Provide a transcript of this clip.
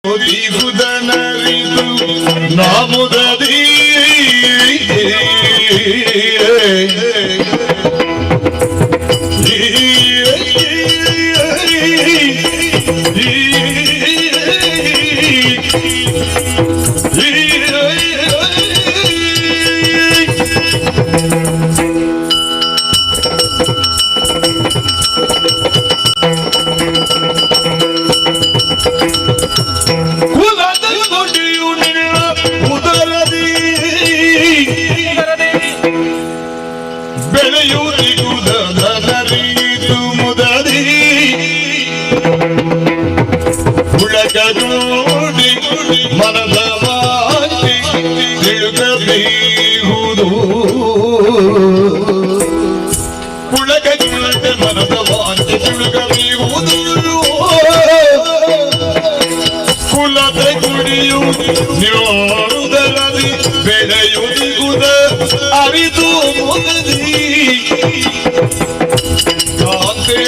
ದಿಗುದನರಿದು ನಾಮುದದಿ ಉಳಗದೂಡಿ ಮನದ ಮಾತಿ ತಿಳುಗಬೇಹುದು ಉಳಗದೂಡಿ ಮನದ ಮಾತಿ ತಿಳುಗಬೇಹುದು ಕುಲದ ಗುಡಿಯು ನ್ಯಾರುದರಲ್ಲಿ ಬೆಳೆಯುವುದ ಅರಿದು ಮುಗದಿ ಕಾಂತೆ